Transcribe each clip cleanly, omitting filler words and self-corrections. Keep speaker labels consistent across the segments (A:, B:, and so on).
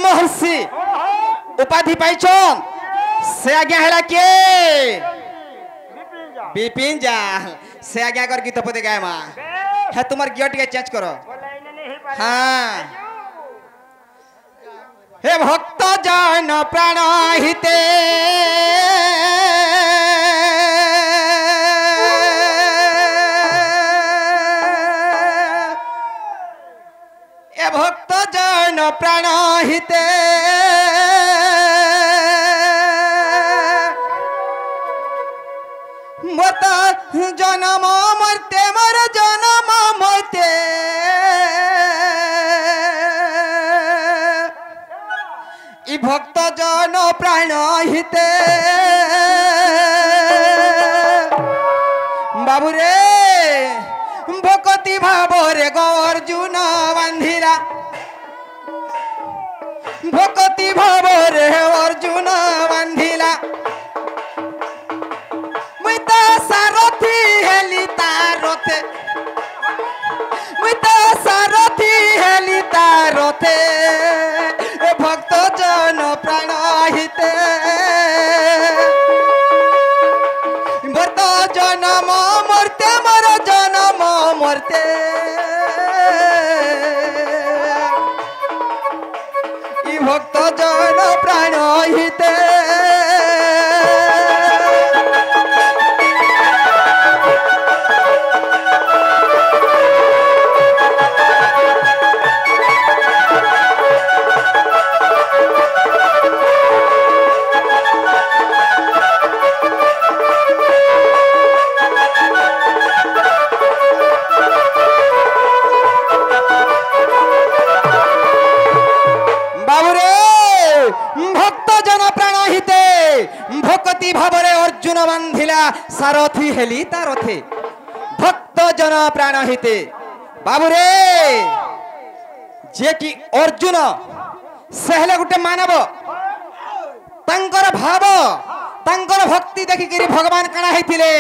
A: महर्षि उपाधि पाइछन से आज्ञा हैला के विपिन जाल से आज्ञा कर गीत पदे गाय मा है तुम्हार गियर टिके चेंज करो हाँ हे भक्त जन प्राण हिते भक्त जन प्राण हिते मत जन्म मरते मर जन्म मरते इ भक्त जन प्राण हिते बाबू रे भक्ति भाव रे अर्जुन बांधिला भक्ति भाव रे अर्जुन बांधिला मुई तो सारथी हेली तारथे मुई तो सारथी हेली तारथे भक्त जन प्राण हिते भक्त जन्म मरते मर जन्म मरते इ भक्त जन प्राण हिते भक्ति भावरे अर्जुन बांधिला सारथी हेली तारथे भक्त जन प्राण हिते बाबू रे जे कि अर्जुन सहले गुटे मानव तांकर भाव तांकर भक्ति देखि करी भगवान काना हेतिले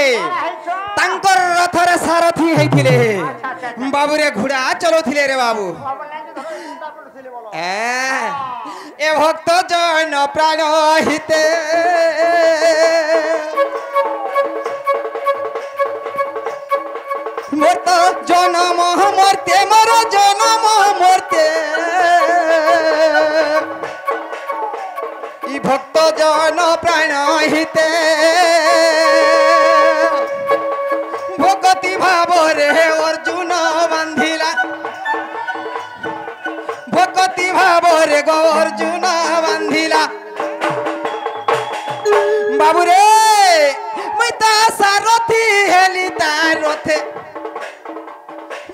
A: तांकर रथरे सारथी हेतिले बाबू रे घोड़ा चलोथिले रे बाबू ए भक्त जन प्राण हिते मरत जन्म मरते मर जन्म मरते इ भक्त जन प्राण हिते भक्ति भाव रे अर्जुन बांधिला भक्ति भाव रे अर्जुन बांधिला बाबू रे मुई तो सारथी हेली तारथे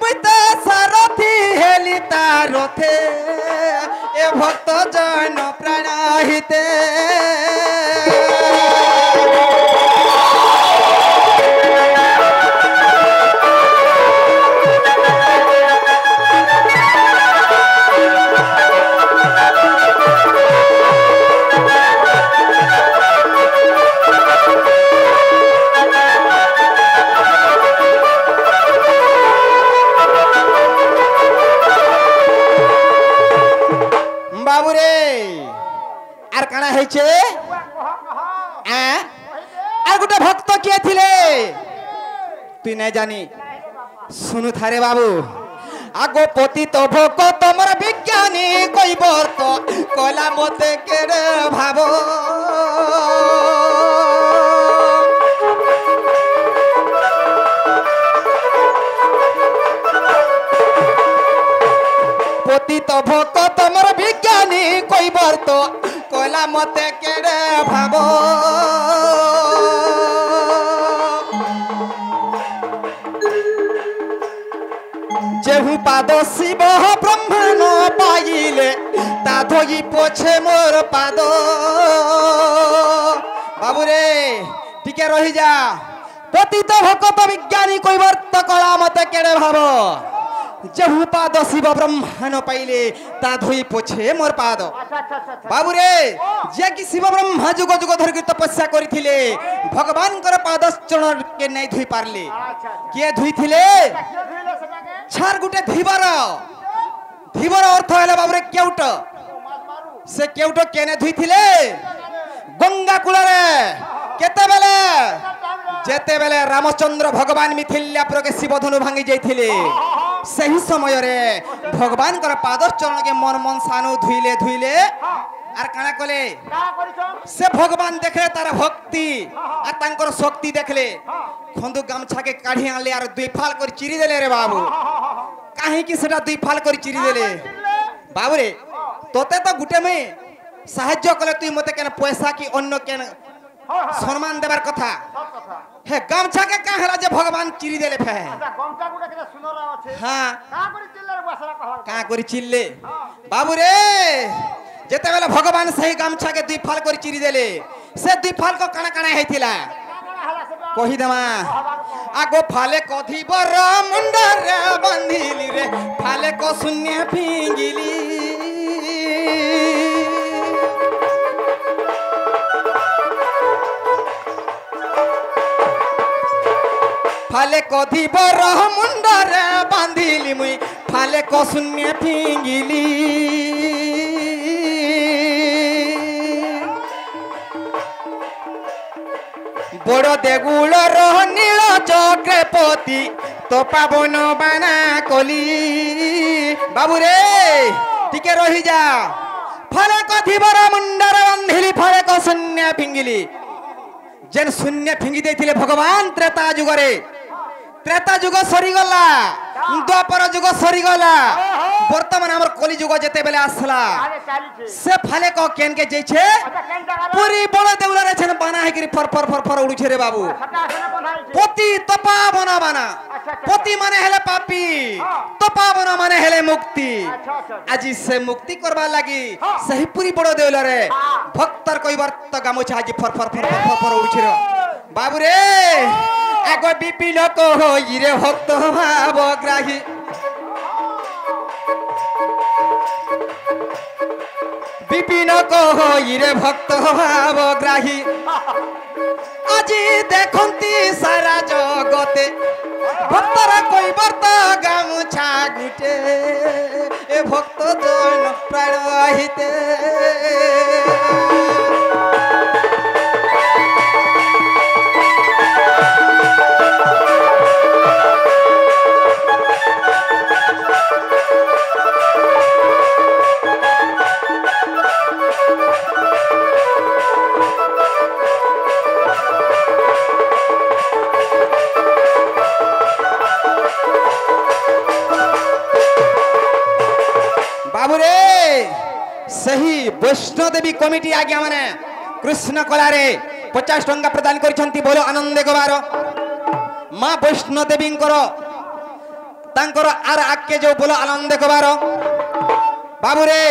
A: मुई तो सारथी हेली तारथे ए भक्त जन प्राण हिते बाबू रे आर काना हेचे आर गुटे भक्त के थिले तुई नहीं जानी सुनु थारे बाबू आगो पतित भक्त तमर विज्ञानी कोई बर्त कला मते केरे भाबो पतित भक्त तमर विज्ञानी कोई बर्त कला मते केरे भाबो जेहु पाद शिव ब्रह्मण पाइले ता धोई पोछे मोर पाद बाबू रे टिके रही जा पतित भक्त विज्ञानी कोई बर्त कला मते केरे भाबो जेहु पाद शिव ब्रह्मण पाइले ता धोई पोछे मोर पाद बाबू रे जे कि शिव ब्रह्मा जुग जुग धरि तपस्या करिथिले भगवान कर पाद चरण के नहीं धोई पारले के धोइथिले छार गुटे धीवर धीवर अर्थ हैला बाबू रे केउट से केउटो केने धुईथिले गंगा कूलरे केतेबेले जेतेबेले रामचंद्र भगवान मिथिलापुर के शिवधनु भांगी जाइथिले सही समय रे भगवान कर पाद चरण के मन मन सानु धुइले धुइले आर काना कले से भगवान देखले तार भक्ति आ तांकर शक्ति देखले खंदु गामछा के काढी आनले आर दुई फाल कर चिरी देले रे बाबू काहे कि सेटा दुई फाल कर चिरी देले बाबू रे तोते तो गुटे में साहाय्य कले तुई मते केन पैसा की अन्य केन सम्मान देबार कथा हे गामछा के काहेला जे भगवान चिरी देले फे
B: अच्छा गामछा गुटे के सुनरा अछि
A: हां
B: का करी चिल्ले रे बसरा कहला
A: का करी चिल्ले बाबू रे जेते बेले भगवान सही गामछा के दुई फाल कर चिरी देले से दुई फाल को काना काना हेतिला कहि देमा आगो फाले कथि बर मुंडा रे बंधिली रे फाले को शून्य फिंगिली फाले कथि बर मुंडा रे बांधिली मुई फाले को शून्य फिंगिली बड़ देगुल नील चक्रपति तो पावन बाना कली बाबू रे टिके रही जा फले कथि बर मुंडर बांधिली फले को शून्य फिंगिली जेन शून्य फिंगी देथिले भगवान त्रेता जुग सरी गला द्वापर जुग सरी गला वर्तमान हमर कली जुग जेते बेले आसला से फाले को केन के जैछे पूरी बड़ देउला रे छन बना है कि फर फर फर फर उड़ी छे रे बाबू पति तपा बना बना पति माने हेले पापी तपा बना माने हेले मुक्ति आज से मुक्ति करबा लागी सही पूरी बड़ देउला रे भक्तर कोई वर्त गामोछा आज फर फर फर फर फर उड़ी छे रे बाबू रे एगो विपिन को होई रे भक्त भावग्राही विपिन को होई रे भक्त भावग्राही আজি দেখন্তি সারা জগতে ভক্তরা কই বর্ত গামুছা গুটে এ ভক্ত জন প্রাণ আহিতে सही वैष्णो देवी कमिटी आज्ञा माने कृष्ण कला रे 50 टंका प्रदान करिसंती बोलो आनंद गवार मां वैष्णो देवी तांकर आर आके जो बोलो आनंद गवार बाबू रे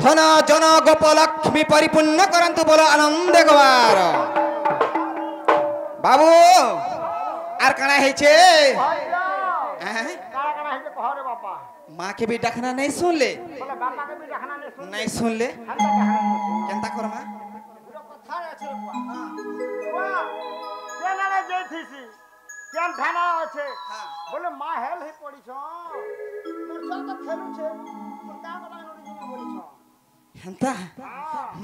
A: धन जन गोप लक्ष्मी परिपूर्ण करंतु बोलो आनंद गवार बाबू आर कणा हेछे माँ के भी डखना नहीं सुन ले नहीं सुन ले केंता कर माँ
B: केन थाना আছে বলে মা হেল হে পড়িছ মোর সব তো খেলু ছে তোর কা কথা নড়ি বলিছ
A: হেন্তা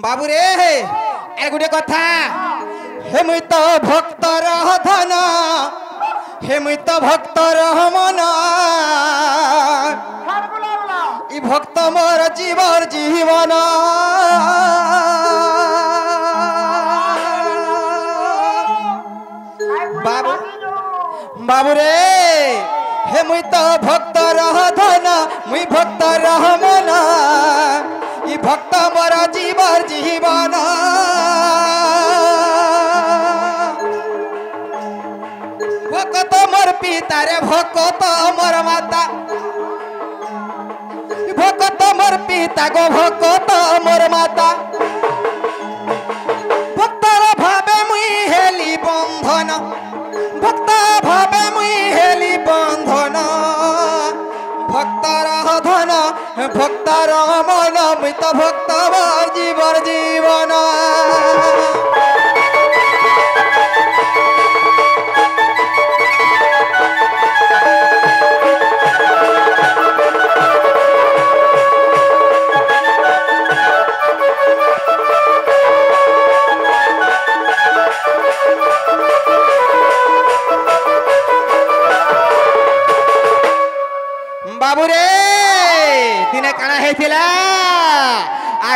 A: বাবু রে আর গুটে কথা হে মুই তো ভক্তর ধন হে মুই তো ভক্তর মন ই ভক্ত মোর জীবর জীবন বাবু बाबू रे हे मुई तो भक्त रह धन मुई भक्त रह मन ई भक्त मोर जीवर जीवन भक्त मोर पिता रे भक्त मोर माता भक्त मोर पिता गो भक्त मोर माता भक्तर भावे मुई हेली बंधन भक्त भावे मुई हेली बंधन भक्तर धन भक्तर मन मुई तो भक्त जीवर जीवन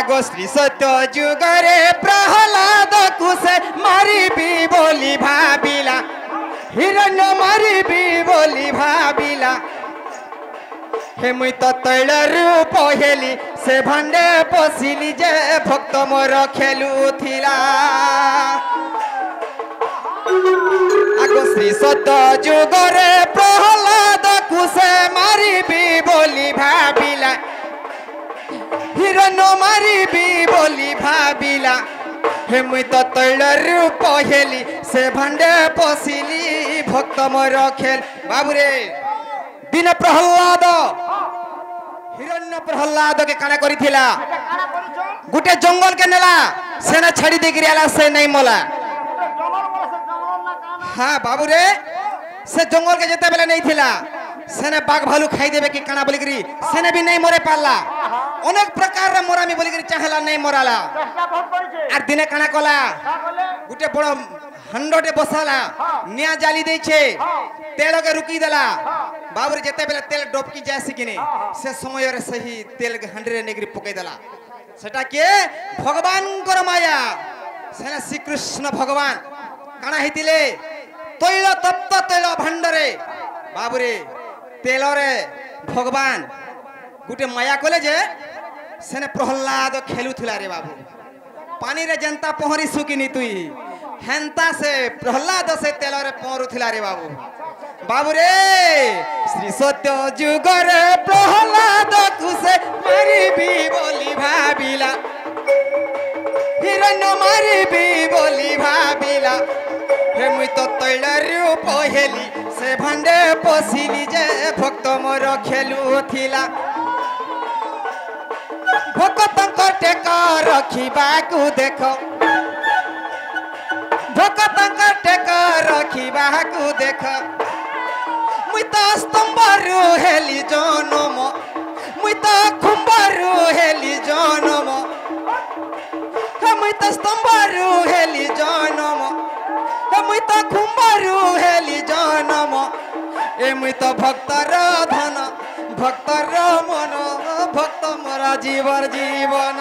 A: आगो श्री सत्य जुगरे प्रहलाद कुसे मारिबी बोली भाबिला हिरण्य मारिबी बोली भाबिला हे मुई तो तैल रूप हेली से भांडे पशिली जे भक्त मोर खेलुथिला आगो श्री सत्य जुगरे प्रहलाद कुसे मारिबी बोली भाबिला हिरण्य मारिबी बोली भाबिला हे मुई तो तैल रूप हेली से भांडे पशिली भक्त मोर खेल बाबुरे दिन प्रहलाद हिरण्य प्रहलाद के काना करिथिला
B: काना करिछो
A: गुटे जंगल के नेला सेना छाड़ी दे गिरियाला से नहीं मोला
B: जंगल बोले से जंगल ना काना
A: हाँ बाबुरे से जंगल के जेते बेले नहीं थिला सेने बाघ भालू खाई देबे कि काना बोली गिरी सेने भी नहीं मरे पाला अनेक प्रकार रे मोरामी बोली गिरी चाहला नहीं मराला
B: चेष्टा बहुत करिछे
A: आर दिने काना कला
B: का बोले
A: गुटे बड़ हंडोटे बसाला निया जाली देछे तेल के रुकी देला बाबुरे जेते बेले तेल डोबकी जायसी किने से समय रे सही तेल के हंडरे नेगरी पकई देला सेटा के भगवान कर माया सेना श्री कृष्ण भगवान काना हितिले तैल तप्त तैल भंडरे बाबुरे तेल रे भगवान गुटे माया कले जे सेने प्रहलाद खेलुथिला रे बाबू पानी रे जनता पहरी सुकिनी तुई हेंता से प्रहलाद से तेल रे पहरुथिला रे बाबू बाबू रे श्री सत्य जुगरे प्रहलाद कुसे मारिबी बोली भाबिला हिरण्य मारिबी बोली भाबिला हे मुई तो तैल रूप हेली से भांडे पशिली जे भक्त मोर खेलुथिला भक्तंक टेका रखिबाकू देखो भक्तंक टेका रखिबाकू देखो मुई तो स्तंभरू हेली जनम मुई तो खुंबरू हेली जनम मुई तो स्तंभरू हेली जनम मुई तो खुंबरू हेली जनम ए मुई तो भक्तर धन भक्तर मन भक्त मोरा जीवर जीवन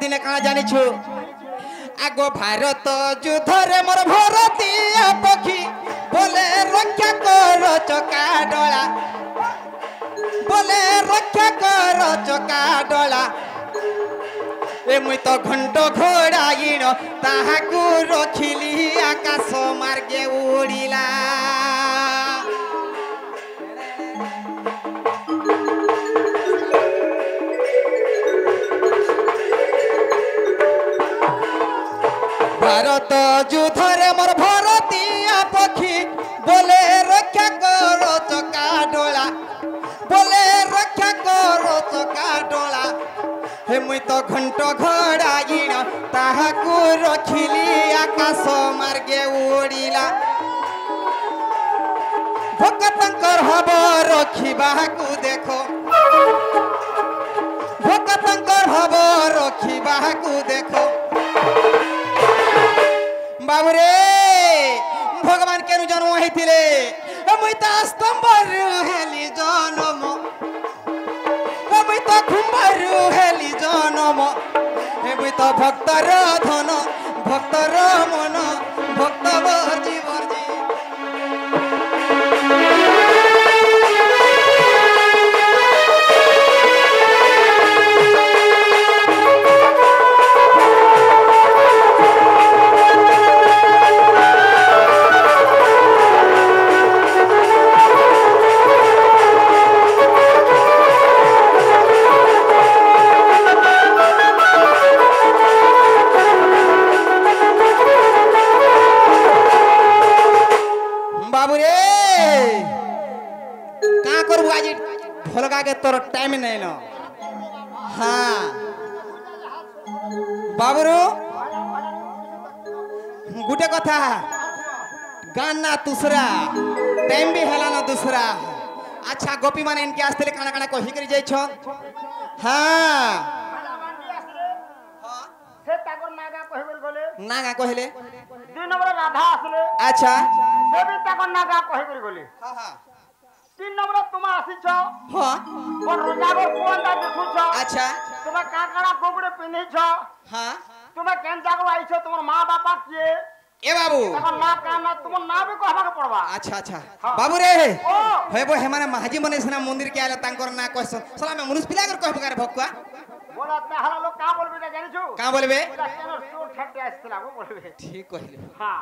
A: दिने कहा जानी छु आगो भारत युद्धरे मोर भरतीय पक्षी बोले रक्षा कर चका डला बोले रक्षा कर चका डला ए मुई तो घंटो घोड़ा इण ताहाकू रखिली आकाश मार्गे उड़िला भारत युद्धरे मोर भरतीय पक्षी बोले रक्षा कर चका डोला बोले रक्षा कर चका डोला हे मुई तो घंटो घोड़ा इण ताहाकू रखिली आकाश मार्गे उड़िला भक्तंकर हब रखिबाकू देखो भक्तंकर हब रखिबाकू देखो बाबुरे भगवान केनु जन्म होइथिले मुई त स्तंभरु हेली जनम मुई त खुंबरु हेली जनम मुई त भक्तर धन भक्तर मन भक्त वर्जी वर्जी भलगा के तोर टाइम नहीं न हाँ बाबुरु गुटे कथा गान ना दूसरा टाइम भी हेला ना दूसरा अच्छा गोपी माने इनके आस्ते काना काना कही करी जाई छो हाँ
B: से ताकर नागा कहबेल गले
A: नागा कहले
B: 2 नंबर राधा आसले
A: अच्छा
B: से भी ताकर नागा कहबेल गले
A: हाँ हाँ
B: 3 नंबर तुम आसी छ
A: हाँ
B: पर रोजागर कोन दा देखु छ
A: अच्छा
B: तुम काकड़ा कोबड़े पिन्ही छ
A: हाँ
B: तुम केन जागो आई छ तुमर मां बापा किए
A: ए बाबू
B: ताकर ना काना तुम ना भी कहबा के पड़बा
A: अच्छा अच्छा
B: हाँ।
A: बाबू रे
B: ओ
A: हे बो हेमाने महाजी मने सना मंदिर के आले तांकर ना कहस सला में मनुष्य पिला कर कहब कर भक्का
B: बोला ताहरा लोग का बोलबे ता जानि छु
A: का बोलबे
B: पूरा केनो टूट छटे आसला वो बोलबे
A: ठीक कहले
B: हां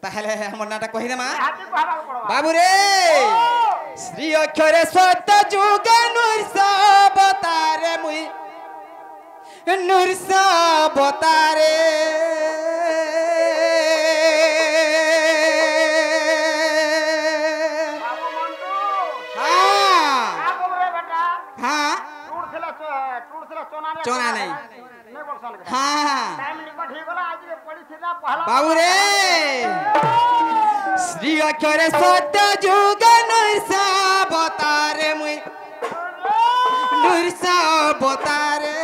A: ताहले हमर नाटक कहि दे मा
B: हाथी कहबा के पड़बा
A: बाबू रे श्री अक्षरे सत्य जुग नूरसा बतारे मुई नूरसा बतारे
B: बाबू मंटू
A: हाँ
B: का बोलबे बेटा
A: हाँ
B: टूट थिला चोना
A: चोना नहीं।
B: नहीं बोलसन के
A: हाँ
B: टाइम निकट ही गला आज के पड़ी थिला पहला
A: बाबू रे श्री अक्षरे सत्य जुग नूरसा बतारे मुई नूरसा बतारे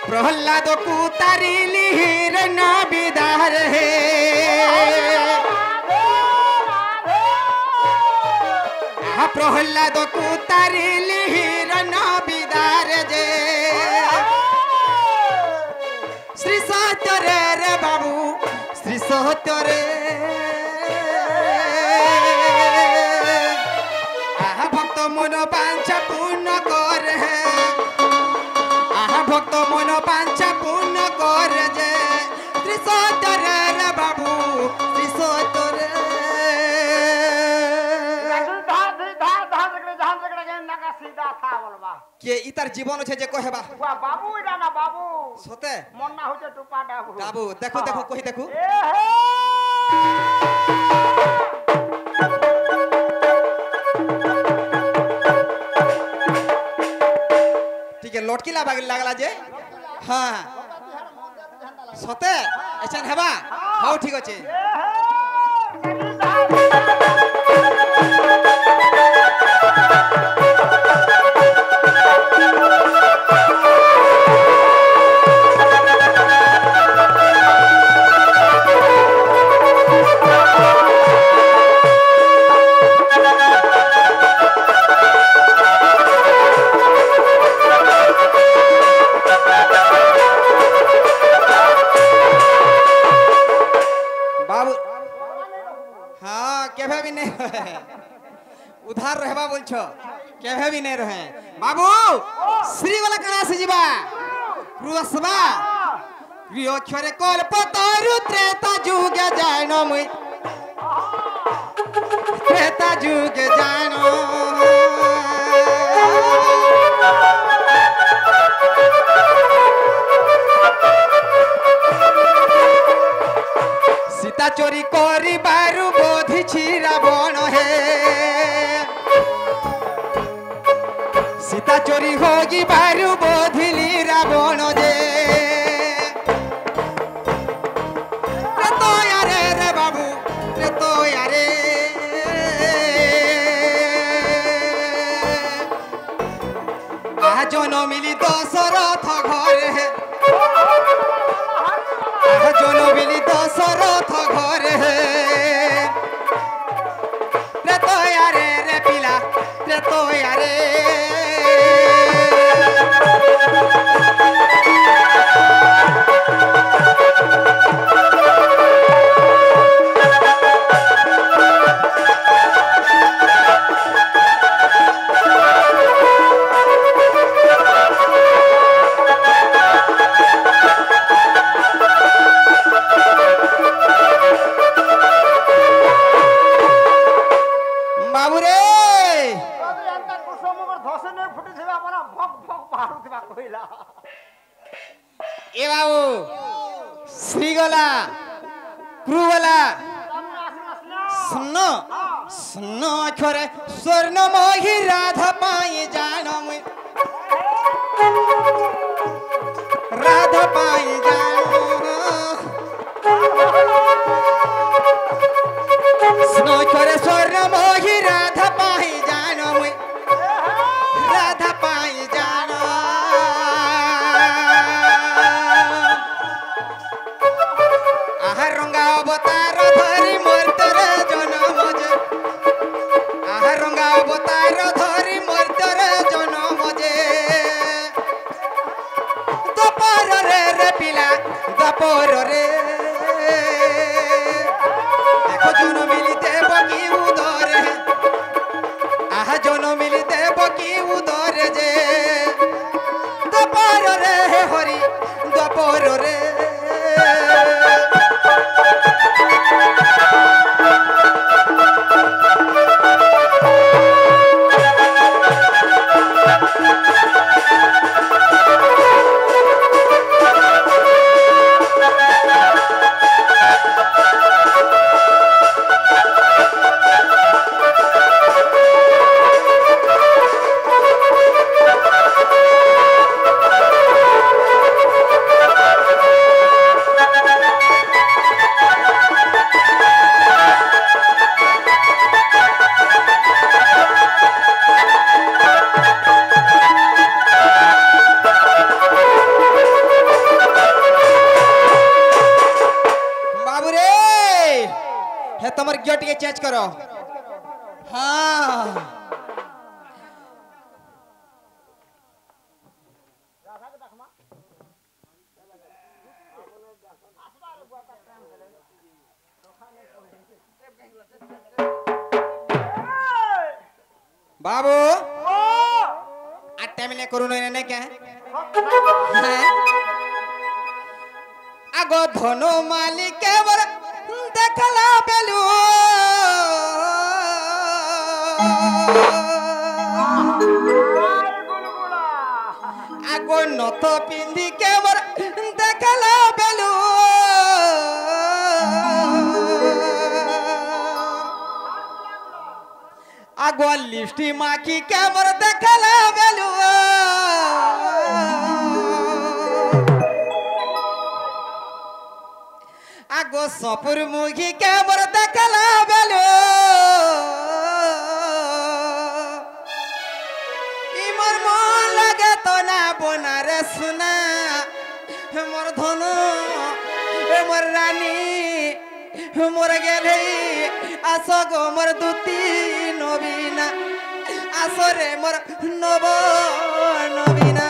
A: प्रहलाद को तारिली हिरण बिदार है प्रहलाद को तारिली हिरण बिदार जे श्री सत्य रे बाबू श्री सत्य रे आहा भक्त मन पांचा पूर्ण कर आहा भक्त मन पांचा पूर्ण कर जे श्री सत्य रे बाबू श्री सत्य रे
B: सीधा था बोलबा
A: के इतर जीवन छे जे कहबा
B: वा बाबू इडा ना बाबू
A: सते
B: मन ना होचे टुपा डाबू
A: बाबू देखो देखो कहि देखो
B: ए हे
A: ठीक है लटकी लागला जे हाँ सते ऐसा हेबा हाउ ठीक अछि बाबू हाँ केभे भी नहीं रहे उधार रहबा बोल छो केभे भी नहीं रहे बाबू श्री वाला कना से जीवा रुसबा प्रिय अक्षरे कल पतरु त्रेता जुग जानो मुई त्रेता जुग जानो सीता चोरी करी बारु बोधि छिरा बण हे सीता चोरी होगी बारु बोधिली रावण जे रे तो यारे रे बाबू रे तो यारे आज न मिली दशरथ घर हे जनो मिली दशरथ घर हे रे तो यारे रे पिला रे तो यारे बाबू रे ए बाबू श्री गला क्रू वाला सुनो স্নো অক্ষরে স্বর্ণময়ী রাধা পাই জানো মুই রাধা পাই জানো স্নো অক্ষরে স্বর্ণময়ী রাধা পাই জানো মুই রাধা পাই জানো আহার রঙা অবতার ধরি মোর তোরে জনম যে আহার রঙা অবতার ধরি মোর তোরে জনম যে দপর রে পিলা দপর রে দেখো জন মিলিতে বকি উদরে আহা জন মিলিতে বকি উদরে যে দপর রে হরি দপর রে তোমার গিয়ে টিকে চেঞ্জ করো হ্যাঁ বাবু আর টাইম নে করুন না কে আগো ধন মালিক বড় দেখলা বেলু আগো নত পিন্ধি কেবর দেখলা বেলু আগো লিপস্টি মাখি কেবর দেখলা বেলু আগো সপুর মুখি কেবর দেখলা বেলু ইমর মন লাগে তো না বোনারে সুনা মোর ধন মোর রানী মোর গেলে আস গো মোর দুতি নবীনা আসরে মোর নব নবীনা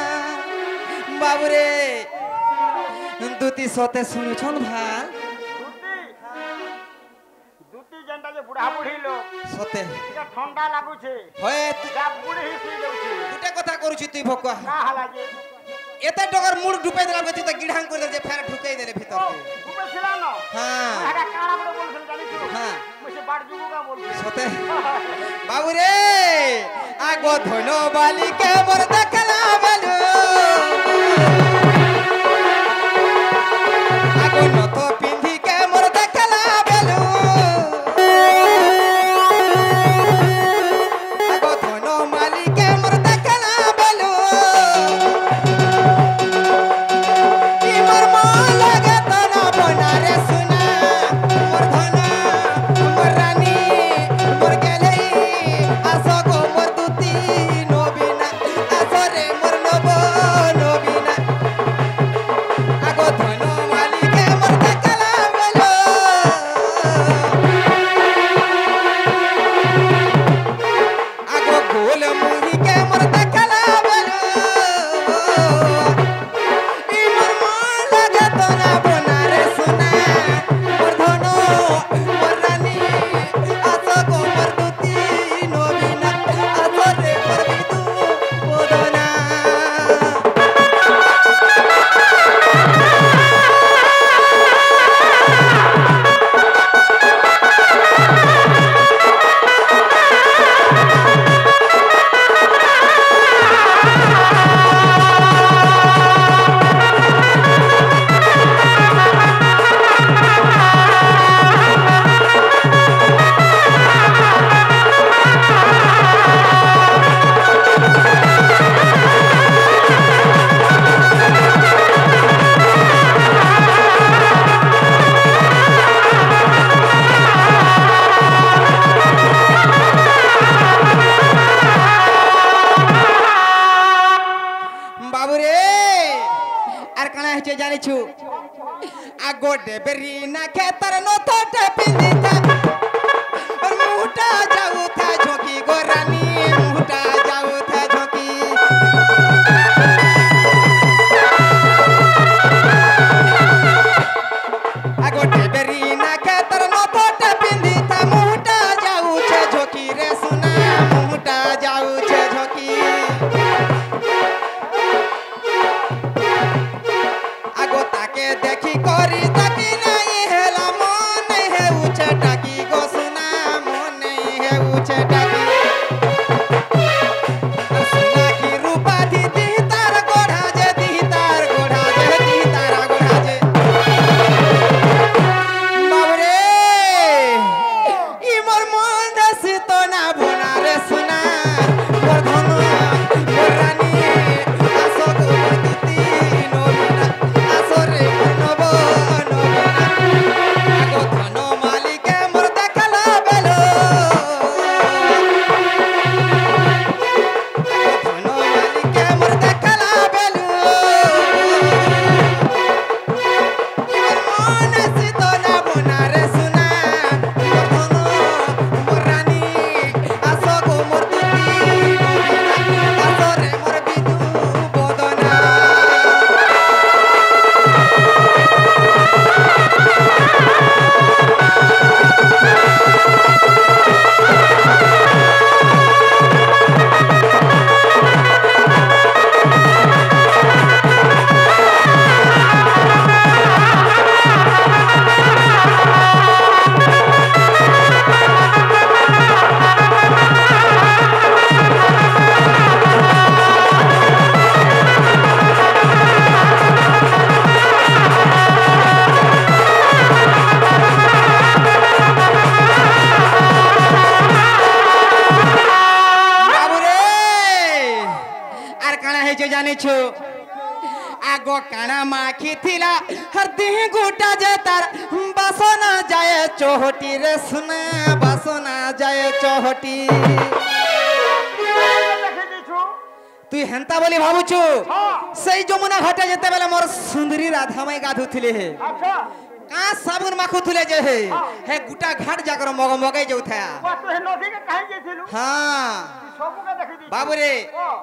A: বাবুরে দুতি সতে শুনুছন ভাল
B: দুটি যেনটা যে বুড়া বুড়ি লোক
A: সতে
B: এটা ঠান্ডা লাগুছে
A: হয় তুই
B: যা বুড়ি হি শুই যাচ্ছে
A: দুটা কথা করুছি তুই ভকুয়া
B: না হালাগে
A: এতে টকার মুড় ডুবাই দিলাম তুই তো গিড়াং করে দে ফের ঢুকাই দিলে ভিতর
B: বুবে ছিল না
A: হ্যাঁ
B: এটা কারা বড় বলছেন জানিস
A: হ্যাঁ
B: মুছে বাড় জুগুগা বলছে
A: সতে বাবু রে আগো ধন বালিকে মোর দেখলা বেলু আগো নত পিন্ধি কে মোর দেখলা বেলু আগো ধন মালিকে মোর দেখলা বেলু কি মোর মন লাগে তোরা বনারে সুনা মোর ধন মোর রানী মোর গেলে আসো গো মোর দুতি নবীনা আসরে মোর নব নবীনা আগো ডেবরি না খেতার নথটা পিন্দিতা আর মুটা যাউথা ঝকি গো রানী মুটা যাউথা ঝকি আগো ডেবরি না খেতার নথটা পিন্দিতা মুটা যাউছে ঝকি রে সোনা মুটা যাউছে ঝকি আগো তাকে দেখি করি তাকি নাই হেলা মন হেউছে টাকি গো সোনা মন হেউছে টাকি সোনা কি রূপা দিদি তার গোড়া যে দিহি তার গোড়া যে দিহি তার গোড়া যে বাবরে ই মোর মন দেশি তো না বোনা রে সোনা মোর ধন মোর রানী আসো গো দিতি নবীনা আসো রে নব নবীনা আগো ধন মালিকে মোর দেখালা বেলো ধন মালিকে মোর দেখালা বেলো মোর মন সিত না বোনা রে সোনা মোর ধন মোর রানী আসো গো মোর দিতি নবীনা আসো রে মোর বিদু বদনা বাবুরে আর কাଣା হয়েছে জানিছো আগো কাଣା মাখি থিলা হর দিহ গুটা যে তার বাসনা যায় চহটি রে সোনা বাসনা যায় চহটি
B: দেখি দিছু
A: তুই হেন্তা বলি ভাবুছু
B: হ্যাঁ
A: সেই যমুনা ঘাটে যেতে বেলে মোর সুন্দরী রাধামাই গাধুଥିଲେ হে
B: আচ্ছা
A: কা সাবুন মাখুଥିଲେ যে হে গুটা ঘাট যাকর মগ মগাই যাউথা
B: বাস হে নদীকে কাহি গেছিলু
A: হ্যাঁ
B: সবুকে দেখি দিছু
A: বাবুরে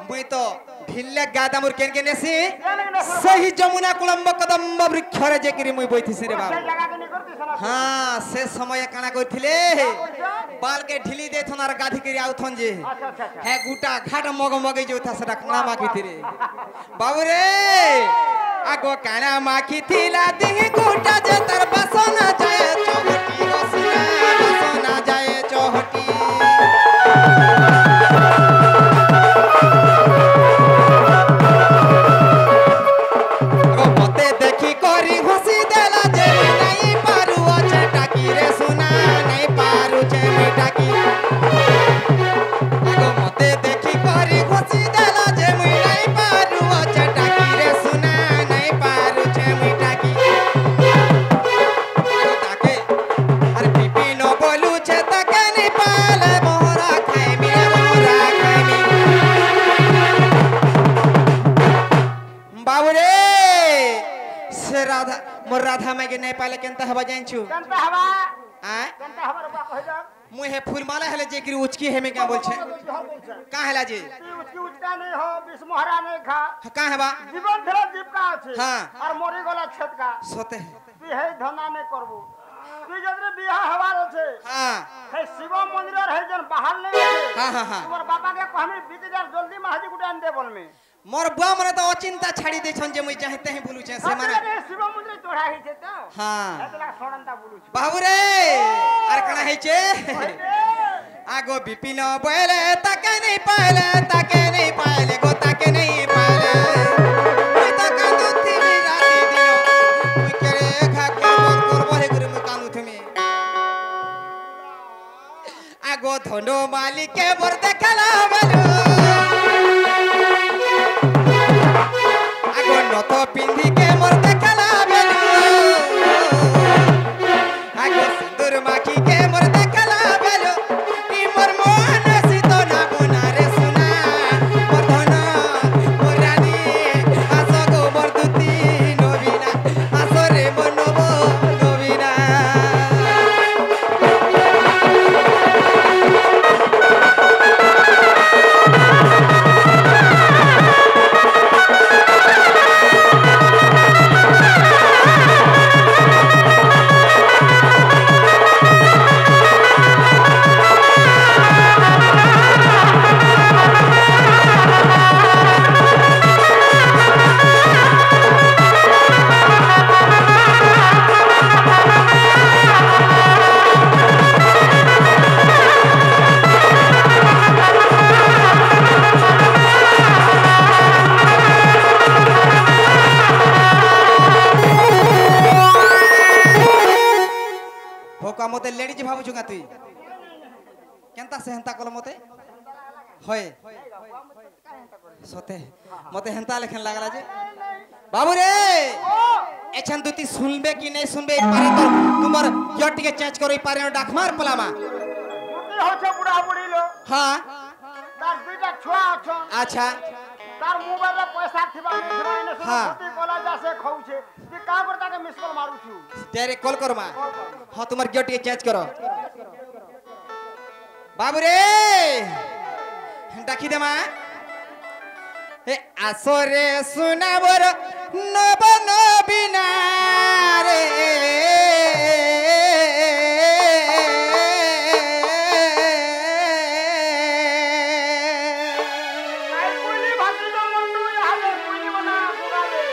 A: মুই তো ঢিল্লে গাদা মোর কেন কেনেছি
B: কেন কেনেছি?
A: সেই যমুনা কুলম্ব কদম্ব বৃক্ষরে যে কিরি মুই বইতিছি রে বাবু
B: সেই জায়গাকে নি করতিছ না
A: হ্যাঁ সে সময় কানা কইଥିଲେ বালকে ঢিলি দেথন আর গাধি কিরি আউথন যে
B: আচ্ছা আচ্ছা আচ্ছা
A: হে গুটা ঘাট মগ মগাই যাউথা সেটা কানা মাখিতিরে বাবুরে আগো কানা মাখিথিলা দিহি গুটা যে তার বাসনা যায় চহটি রসনা বাসনা যায় চহটি আগো মতে দেখি করি ঘুষি দেলা যে নাই পারু আছে টাকি রে সোনা নাই পারু যে টাকি আগো মতে দেখি করি ঘুষি দেলা যে মুই নাই পারু আছে টাকি রে সোনা নাই পারু যে টাকি আগো তাকে আর বিপিন বলুছে তাকে নি পালে মোরা খাইমি রে মোরা খাইমি বাবুরে সে রাধা মোর রাধা মাইকে নাই পালে কেনতা হবা জানছু
B: কেনতা হবা
A: আয়
B: কেনতা হবার বা কই দাও
A: মুই হে ফুলমালা হেলে যে কিরি উচকি হেমে কে বলছে কা হেলা যে
B: তুই উচকি উচকা নেই हो বিষ মোহরা নেই খা
A: কা হেবা
B: জীবন ধরে জীবকা আছে
A: হ্যাঁ।
B: আর মরি গলা ছেদকা
A: সতে
B: তুই হে ধন্দা নেই করব তুই যদি বিয়া হবার আছে
A: হ্যাঁ
B: হে শিব মন্দিরের হে জন বাহার নেই আছে
A: হ্যাঁ হ্যাঁ হ্যাঁ
B: তোমার বাপাকে কহমি বিকে যার জলদি মাহাজি গুটা আনতে বলমে
A: মোর বুয়া মনে তো অচিন্তা ছাড়ি দেছন যে মুই চাহতে হি বলুছে সে মানে
B: শিব মন্দিরে চড়া হইছে তো
A: হ্যাঁ
B: এতলা সড়নটা বলুছ
A: বাবুরে আর কানা হইছে আগো বিপিন বলে তাকে নেই পাইলে গো তাকে নেই পাইলে মুই তো কান্দু থিবি রাতি দিন মুই কেরে খা করব হে করে মুই কান্দু থিমি আগো ধন মালিকে বর দেখালা বেলু আগো নত পিন্ধি কে মোর দেখালা বেলু আগো সিন্দুর মাখি কে মোর দেখালা বেলু ই মোর মন সিত না বোনা রে সোনা মোর ধন মোর রানী আসো গো মোর দুতি নবীনা আসো রে মোর নব তুই কেনতা সে হেন্তা কল মতে হয় সতে মতে হেন্তা লেখেন লাগলা যে বাবু রে এছান তুই শুনবে কি নাই শুনবে এই পারে তো তোমার ইয়র টিকে চেঞ্জ করো এই পারে ডাক মার পলামা
B: দুটি হচ্ছে বুড়া বুড়ি লো
A: হ্যাঁ
B: তার দুইটা ছুয়া আছন
A: আচ্ছা
B: তার মোবাইলে পয়সা থিবা থিবা এনে
A: হ্যাঁ।
B: ছুটি কলা যাসে খাউছে তুই কা করে তাকে মিস কল মারুছু
A: ডাইরেক্ট কল করো মা হ্যাঁ তোমার ইয়র টিকে চেঞ্জ করো বাবু রে ডাকি দে মা এ আসরে শুনাবর নব নবীনা রে
B: নাই কইলি ভাতিজা মন্ডু ইহালে কইলি না বুগালে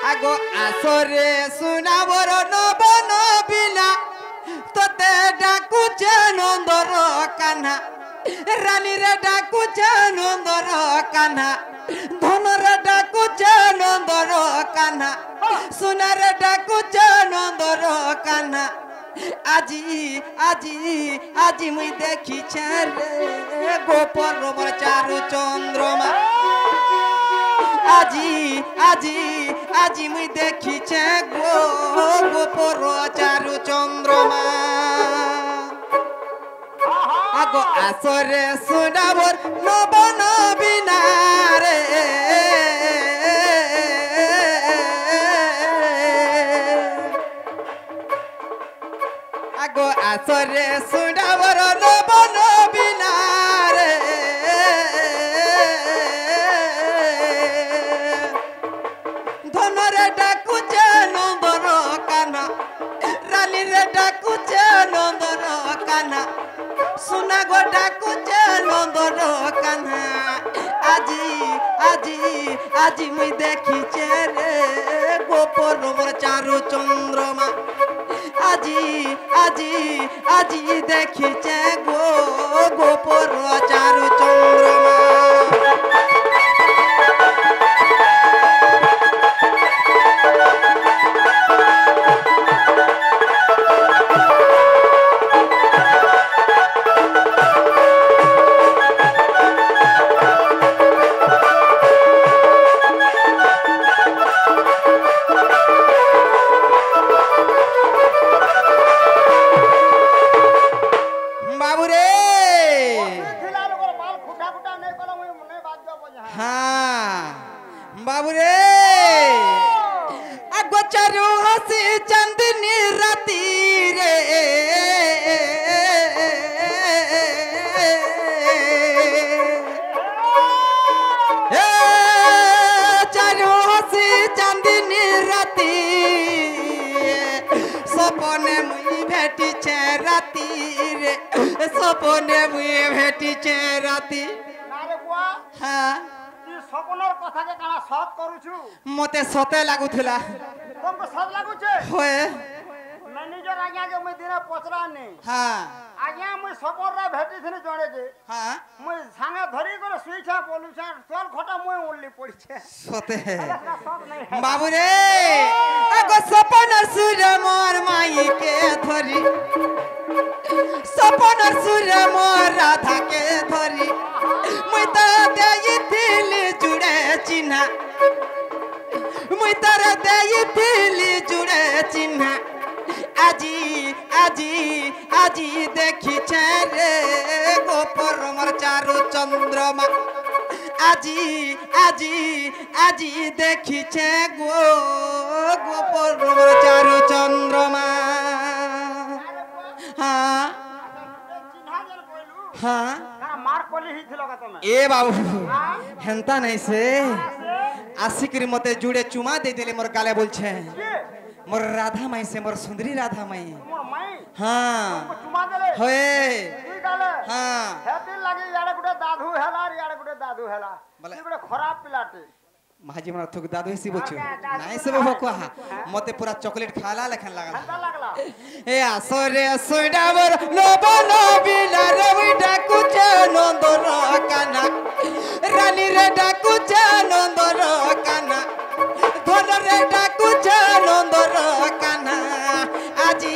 A: আগো আসরে শুনাবর নব নবীনা তোতে ডাকুছে নন্দর কান্না রানী রে ডাকুছে নন্দর কান্না ধনরে ডাকুছে নন্দর কান্না সোনারে ডাকুছে নন্দর কান্না আজি আজি আজি মুই দেখিছে রে গোপর মোর চারু চন্দ্রমা আজি আজি আজি মুই দেখিছে গো গোপর চারু চন্দ্রমা আগো আসরে শুনাবর নব নবীনা রে আগো আসরে শুনাবর নব নবীনা রে ধনরে ডাকুছে নন্দর কানা রানীরে ডাকুছে নন্দর কানা সোনা গো ডাকুছে নন্দর কানা আজি আজি আজি মুই দেখিছে রে গোপর মোর চারু চন্দ্রমা আজি আজি আজি দেখিছে গো গোপর চারু চন্দ্রমা বাবু রে
B: ছিলা লোক বাল খুঁটা খুঁটা নেই কল মুই মনে বাদ যাব যা
A: হ্যাঁ বাবু রে আগো চারু হাসি চাঁদনি রাতি রে এ চারু হাসি চাঁদনি রাতি সপনে মুই ভেটিছে রাতি রে সপনে মুই ভেটিছে রাতি
B: না রে বুয়া
A: হ্যাঁ
B: তুই স্বপ্নর কথাকে কানা সৎ করুছু
A: মতে সতে লাগুଥିଲା
B: তোমকে সৎ লাগুছে
A: হয়ে
B: ম্যানেজর আজ্ঞাকে মুই দিনে পচরা নেই
A: হ্যাঁ
B: আজ্ঞা মুই সপনরা ভেটিছিনি জଣେ যে
A: হ্যাঁ
B: মুই সাঙ্গে ধরি করে শুইছা বলুছা চল খটা মুই উল্লি পড়ছে
A: সতে
B: এটা সৎ নাই
A: বাবু রে আগো সপন সুর মোর মাইকে ধরি সপন সুর মোর রাধাকে ধরি মুই তো দেইଥିଲି জুড়ে চিহ্না মুই তার দেইଥିଲି জুড়ে চিহ্না আজি আজি আজি দেখিছে রে গোপর মোর চারু চন্দ্রমা আজি আজি আজি দেখিছে গো গোপর মোর চারু চন্দ্রমা হ্যাঁ
B: চিহ্না যেন কইলু
A: হ্যাঁ
B: কানা মার কলি হিছিল কা তুমি
A: এ বাবু হেন্তা নাই সে আসিকরি মতে জুড়ে চুমা দে দিলে মোর গালে বলছে
B: কি
A: মোর রাধা মাই সে মোর সুন্দরী রাধা মাই
B: মোর মাই
A: হ্যাঁ
B: চুমা দেলে
A: হয়ে
B: তুই গালে
A: হ্যাঁ
B: হেতি লাগি ইয়াড়ে গুটে দাদু হেলা আর ইয়াড়ে গুটে দাদু হেলা
A: বলে-
B: তুই গুটে খরাপ পিলাটি
A: মাঝি মোর থুক দাদু হিসি বলছো নাই সে বাবা কোহা মতে পুরা চকলেট খালা লেখান লাগা
B: হেতা লাগলা
A: এ আসরে সুইডাবর নব নবিলা রবি ডাকুছে নন্দর কানা রানী রে ডাকুছে নন্দর কানা ধন রে ডাকুছে নন্দর কানা আজি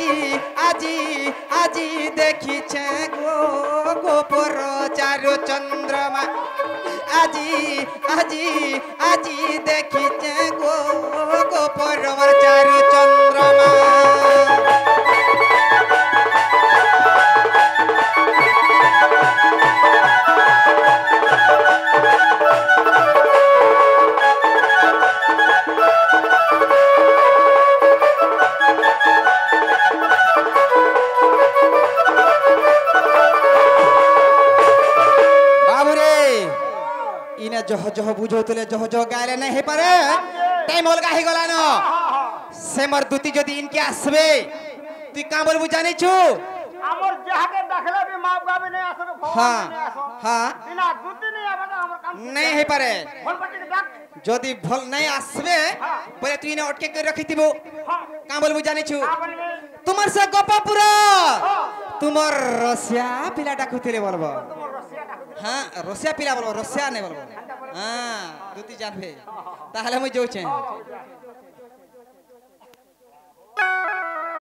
A: আজি আজি দেখিছে গো গোপর চারু চন্দ্রমা আজি আজি আজি দেখিছে গো গোপর চারু চন্দ্রমা जह जह बुझौले जह जह गायले नहीं हे पारे टाइम अलगा हे गला न से मर दुती जदी इनके आसबे तू का बोलबु जाने छु
B: हमर जहाके देखले भी माप गाबे नहीं आसो फोन
A: हां
B: नहीं आसो
A: हां
B: बिना दुती नहीं आबे तो हमर काम
A: नहीं हे पारे
B: फोन पट्टी डाक
A: जदी भल नहीं आसबे पहिले तू इने अटके के रखी दिबो का बोलबु जाने छु तुमर से गपा पूरा तुमर रसिया पिला डाकुतिले बोलबो हां रसिया पिला बोलबो रसिया नहीं बोलबो हां दुती जानबे ताहले मुई जोचे